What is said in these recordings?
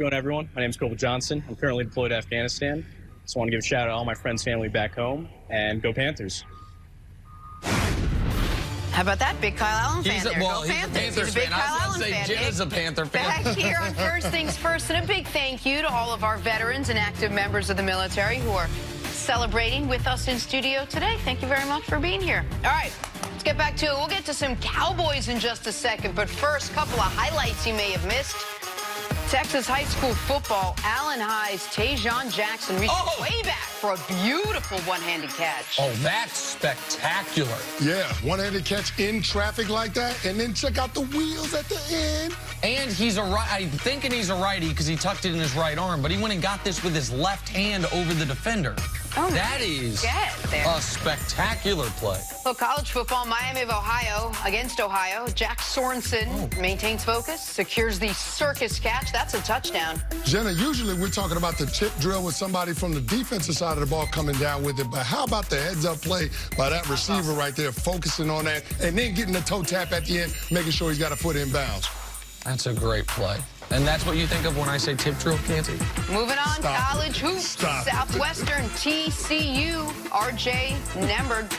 going, everyone? My name is Kobe Johnson. I'm currently deployed to Afghanistan. Just want to give a shout out to all my friends, family back home, and go Panthers. How about that? Big Kyle Allen fan there. Well, Go he's Panthers. a Panthers He's a big fan. Kyle I was Allen going to fan. say Jim is a Panther fan. Back here on First Things First, and a big thank you to all of our veterans and active members of the military who are celebrating with us in studio today. Thank you very much for being here. All right, let's get back to it. We'll get to some Cowboys in just a second, but first, a couple of highlights you may have missed. Texas high school football, Allen High's Tajon Jackson reached way back for a beautiful one-handed catch. Oh, that's spectacular. Yeah, one-handed catch in traffic like that, and then check out the wheels at the end. And he's I'm thinking he's a righty because he tucked it in his right arm, but he went and got this with his left hand over the defender. Oh, that is a spectacular play. Well, college football, Miami of Ohio against Ohio. Jack Sorensen maintains focus, secures the circus catch. That's a touchdown. Jenna, usually we're talking about the chip drill with somebody from the defensive side of the ball coming down with it, but how about the heads-up play by that receiver right there, focusing on that, and then getting the toe tap at the end, making sure he's got a foot in bounds. That's a great play. And that's what you think of when I say tip drill, Canty? Moving on, college hoops. Southwestern TCU. R.J. Nembhard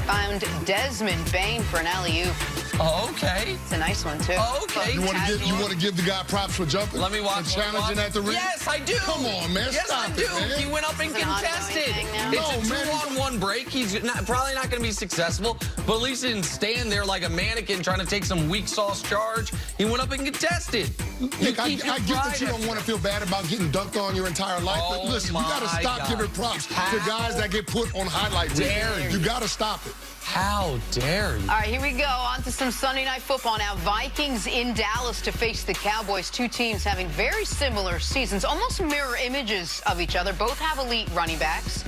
found Desmond Bain for an alley-oop. Oh, okay. It's a nice one, too. Oh, okay. You want to give the guy props for jumping? Let me watch. And challenging at the ring? Yes, I do. Come on, man. Yes, Stop I do. it, man. He went up and contested. It's a two-on-one break. He's probably not going to be successful, but at least he didn't stand there like a mannequin trying to take some weak sauce charge. He went up and contested. Look, I get that you don't want to feel bad about getting dunked on your entire life, but listen, you got to stop giving props to guys that get put on highlight reels. You got to stop it. How dare you? All right, here we go. On to some Sunday Night Football now. Vikings in Dallas to face the Cowboys. Two teams having very similar seasons, almost mirror images of each other. Both have elite running backs.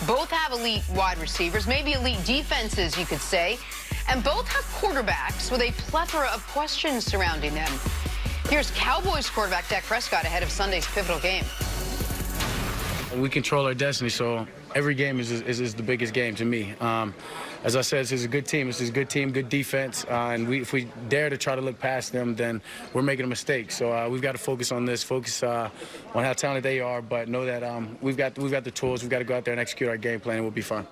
Both have elite wide receivers, maybe elite defenses, you could say. And both have quarterbacks with a plethora of questions surrounding them. Here's Cowboys quarterback Dak Prescott ahead of Sunday's pivotal game. We control our destiny, so every game is the biggest game to me. As I said, this is a good team. This is a good team, good defense, and if we dare to try to look past them, then we're making a mistake. So we've got to focus on this, focus on how talented they are, but know that we've got the tools. We've got to go out there and execute our game plan, and we'll be fine.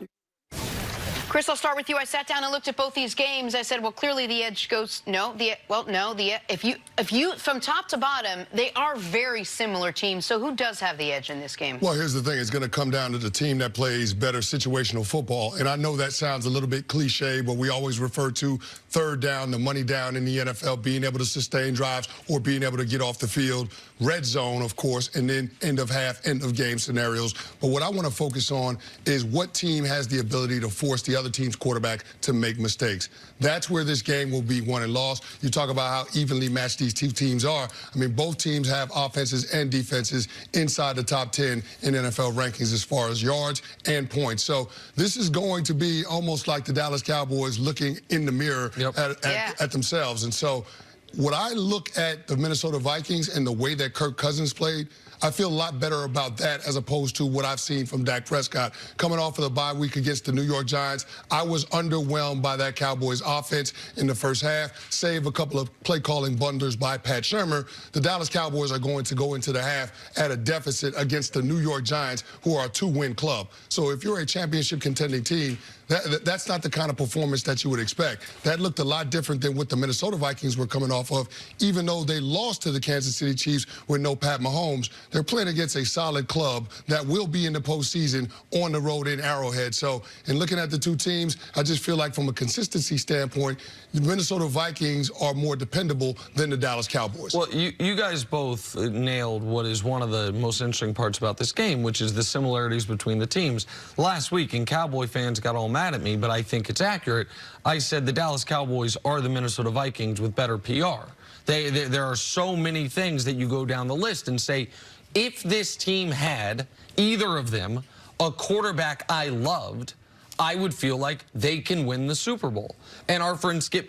Chris, I'll start with you. I sat down and looked at both these games. I said, well, clearly the edge goes if you from top to bottom, they are very similar teams. So who does have the edge in this game? Well, here's the thing. It's going to come down to the team that plays better situational football. And I know that sounds a little bit cliche, but we always refer to third down, the money down in the NFL, being able to sustain drives or being able to get off the field. Red zone, of course, and then end of half, end of game scenarios. But what I want to focus on is what team has the ability to force the other team's quarterback to make mistakes. That's where this game will be won and lost. You talk about how evenly matched these two teams are. I mean, both teams have offenses and defenses inside the top 10 in NFL rankings as far as yards and points. So this is going to be almost like the Dallas Cowboys looking in the mirror at themselves. And so when I look at the Minnesota Vikings and the way that Kirk Cousins played, I feel a lot better about that as opposed to what I've seen from Dak Prescott. Coming off of the bye week against the New York Giants, I was underwhelmed by that Cowboys offense in the first half, save a couple of play-calling blunders by Pat Shurmur. The Dallas Cowboys are going to go into the half at a deficit against the New York Giants, who are a two-win club. So if you're a championship contending team, that's not the kind of performance that you would expect. That looked a lot different than what the Minnesota Vikings were coming off of. Even though they lost to the Kansas City Chiefs with no Pat Mahomes, they're playing against a solid club that will be in the postseason on the road in Arrowhead. So in looking at the two teams, I just feel like from a consistency standpoint, the Minnesota Vikings are more dependable than the Dallas Cowboys. Well, you guys both nailed what is one of the most interesting parts about this game, which is the similarities between the teams. Last week, and Cowboy fans got all mad at me, but I think it's accurate. I said the Dallas Cowboys are the Minnesota Vikings with better PR. There are so many things that you go down the list and say, if this team had, either of them, a quarterback I loved, I would feel like they can win the Super Bowl. And our friend Skip,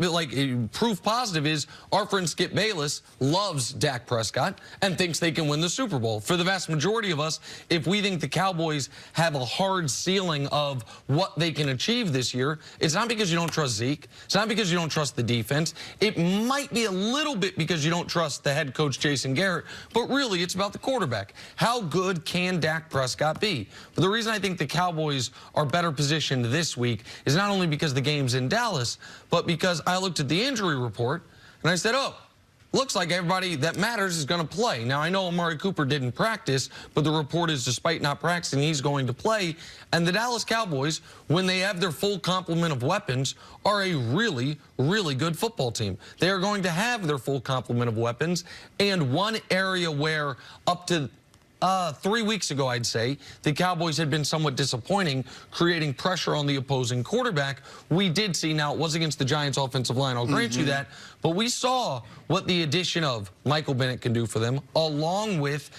proof positive is our friend Skip Bayless loves Dak Prescott and thinks they can win the Super Bowl. For the vast majority of us, if we think the Cowboys have a hard ceiling of what they can achieve this year, it's not because you don't trust Zeke. It's not because you don't trust the defense. It might be a little bit because you don't trust the head coach, Jason Garrett, but really it's about the quarterback. How good can Dak Prescott be? But the reason I think the Cowboys are better positioned this week is not only because the game's in Dallas, but because I looked at the injury report and I said, oh, looks like everybody that matters is going to play. Now, I know Amari Cooper didn't practice, but the report is despite not practicing, he's going to play. And the Dallas Cowboys, when they have their full complement of weapons, are a really, really good football team. They are going to have their full complement of weapons. And one area where up to 3 weeks ago, I'd say, the Cowboys had been somewhat disappointing, creating pressure on the opposing quarterback. We did see, now it was against the Giants offensive line, I'll grant you that, but we saw what the addition of Michael Bennett can do for them, along with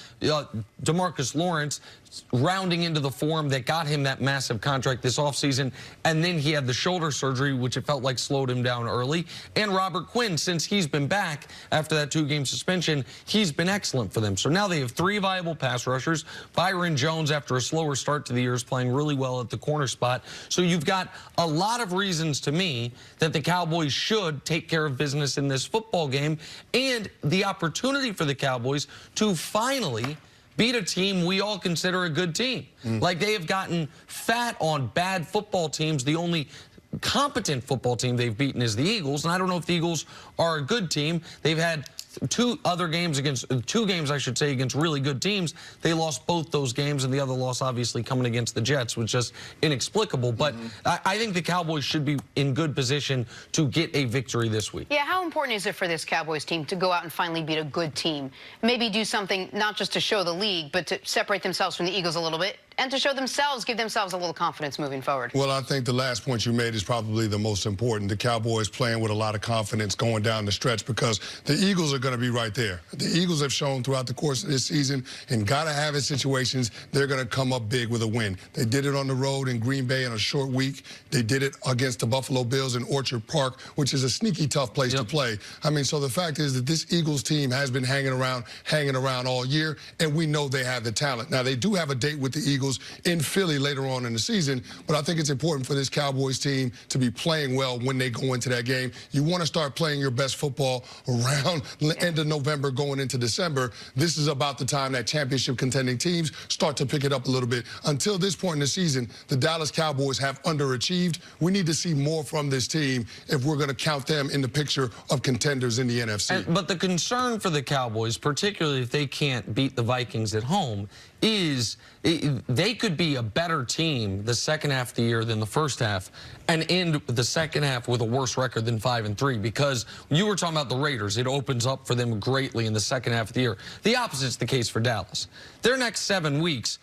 DeMarcus Lawrence rounding into the form that got him that massive contract this offseason, and then he had the shoulder surgery, which it felt like slowed him down early. And Robert Quinn, since he's been back after that 2-game suspension, he's been excellent for them. So now they have 3 viable pass rushers. Byron Jones, after a slower start to the year, is playing really well at the corner spot. So you've got a lot of reasons to me that the Cowboys should take care of business in this football game, and the opportunity for the Cowboys to finally beat a team we all consider a good team. Like, they have gotten fat on bad football teams. The only competent football team they've beaten is the Eagles, and I don't know if the Eagles are a good team. They've had 2 games, I should say, against really good teams. They lost both those games, and the other loss obviously coming against the Jets was just inexplicable. But I think the Cowboys should be in good position to get a victory this week. Yeah, how important is it for this Cowboys team to go out and finally beat a good team? Maybe do something not just to show the league, but to separate themselves from the Eagles a little bit, and to show themselves, give themselves a little confidence moving forward. Well, I think the last point you made is probably the most important. The Cowboys playing with a lot of confidence going down the stretch, because the Eagles are going to be right there. The Eagles have shown throughout the course of this season, in gotta-have-it situations, they're going to come up big with a win. They did it on the road in Green Bay in a short week. They did it against the Buffalo Bills in Orchard Park, which is a sneaky tough place to play. I mean, so the fact is that this Eagles team has been hanging around all year, and we know they have the talent. Now, they do have a date with the Eagles in Philly later on in the season, but I think it's important for this Cowboys team to be playing well when they go into that game. You want to start playing your best football around the end of November going into December. This is about the time that championship contending teams start to pick it up a little bit. Until this point in the season, the Dallas Cowboys have underachieved. We need to see more from this team if we're going to count them in the picture of contenders in the NFC. But the concern for the Cowboys, particularly if they can't beat the Vikings at home, is they could be a better team the second half of the year than the first half and end the second half with a worse record than 5-3, because you were talking about the Raiders. It opens up for them greatly in the second half of the year. The opposite's the case for Dallas. Their next 7 weeks,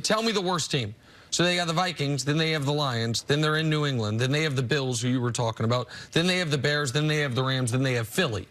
tell me the worst team. So they have the Vikings, then they have the Lions, then they're in New England, then they have the Bills, who you were talking about, then they have the Bears, then they have the Rams, then they have Philly.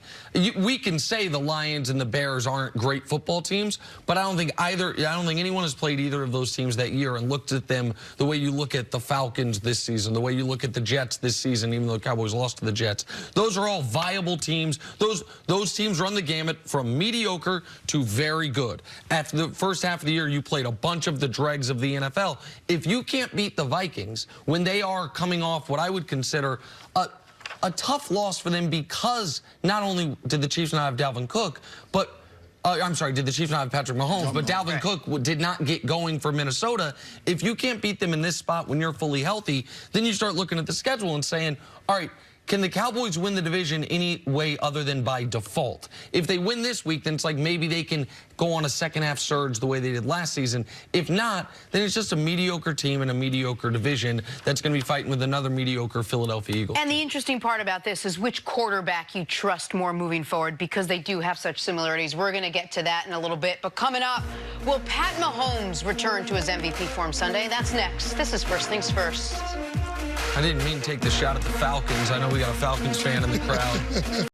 We can say the Lions and the Bears aren't great football teams, but I don't think anyone has played either of those teams that year and looked at them the way you look at the Falcons this season, the way you look at the Jets this season, even though the Cowboys lost to the Jets. Those are all viable teams. Those teams run the gamut from mediocre to very good. After the first half of the year, you played a bunch of the dregs of the NFL. If you can't beat the Vikings when they are coming off what I would consider a tough loss for them, because not only did the Chiefs not have Dalvin Cook, but did the Chiefs not have Patrick Mahomes, but Dalvin Cook did not get going for Minnesota. If you can't beat them in this spot when you're fully healthy, then you start looking at the schedule and saying, all right, can the Cowboys win the division any way other than by default? If they win this week, then it's like maybe they can go on a second-half surge the way they did last season. If not, then it's just a mediocre team in a mediocre division that's going to be fighting with another mediocre Philadelphia Eagles. And the interesting part about this is which quarterback you trust more moving forward, because they do have such similarities. We're going to get to that in a little bit. But coming up, will Pat Mahomes return to his MVP form Sunday? That's next. This is First Things First. I didn't mean to take the shot at the Falcons. I know we got a Falcons fan in the crowd.